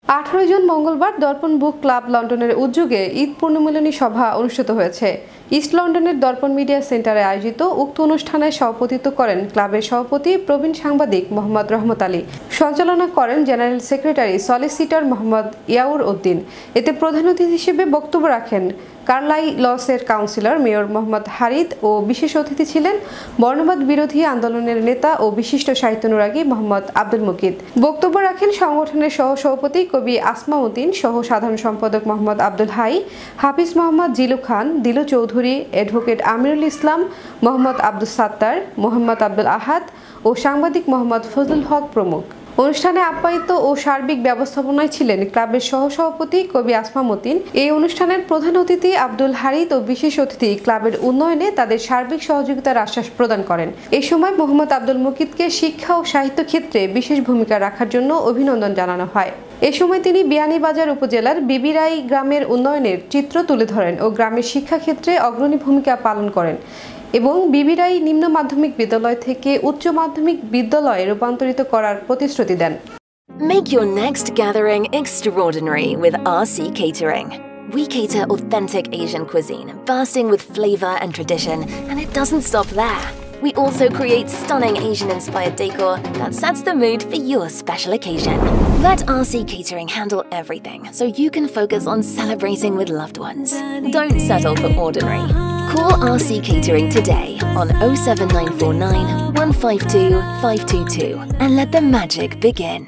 18 জন মঙ্গলবার দর্পণ বুক ক্লাব লন্ডনের উদ্যোগে ঈদ পুণ্যমিলনী সভা অনুষ্ঠিত হয়েছে। ইস্ট লন্ডনের দর্পণ মিডিয়া সেন্টারে আয়োজিত উক্ত অনুষ্ঠানে সভাপতিত্ব করেন ক্লাবের সভাপতি প্রবীণ সাংবাদিক মোহাম্মদ রহমত আলী। সঞ্চালনা করেন general secretary solicitor Mohammad Yawar Uddin. এতে প্রধান অতিথি হিসেবে বক্তব্য রাখেন কার্লাই লসের কাউন্সিলর মেয়র মোহাম্মদ হারিদ ও বিশেষ অতিথি ছিলেন বর্ণবাদ বিরোধী আন্দোলনের নেতা ও বিশিষ্ট সাহিত্যানুরাগী মোহাম্মদ আব্দুল মুকিত। বক্তব্য রাখেন সংগঠনের সহ সভাপতি কবি আসমা উদ্দিন, সহ সাধারণ সম্পাদক মোহাম্মদ আব্দুল হাই, হাফিজ মোহাম্মদ জিলু খান, দিলু চৌধুরী, অ্যাডভোকেট আমিরুল ইসলাম, মোহাম্মদ আব্দুল সাত্তার, মোহাম্মদ আব্দুল আহাদ ও সাংবাদিক মোহাম্মদ ফজলুল হক প্রমুখ। অনুষ্ঠানে আপ্যায়িত ও সার্বিক ব্যবস্থাপনায় ছিলেন ক্লাবের সহসভাপতি কবি আসমা উদ্দিন। এই অনুষ্ঠানের প্রধান অতিথি আব্দুল হারিদ ও বিশেষ অতিথি ক্লাবের উন্নয়নে তাদের সার্বিক সহযোগিতার আশ্বাস প্রদান করেন। এই সময় মোহাম্মদ আব্দুল মুকিতকে শিক্ষা ও সাহিত্য ক্ষেত্রে বিশেষ ভূমিকা রাখার জন্য অভিনন্দন জানানো হয়। এ সময় তিনি বিয়ানীবাজার উপজেলার বিবিরাই গ্রামের উন্নয়নের চিত্র তুলে ধরেন ও গ্রামের শিক্ষা ক্ষেত্রে অগ্রণী ভূমিকা পালন করেন এবং বিবিরাই নিম্ন মাধ্যমিক বিদ্যালয় থেকে উচ্চ মাধ্যমিক বিদ্যালয়ে রূপান্তরিত করার প্রতিশ্রুতি দেন। Make your next gathering extraordinary with RC Catering. We cater authentic Asian cuisine, bursting with flavor and tradition, and it doesn't stop there. We also create stunning Asian-inspired decor that sets the mood for your special occasion. Let RC Catering handle everything so you can focus on celebrating with loved ones. Don't settle for ordinary. Call RC Catering today on 07949 152 522 and let the magic begin.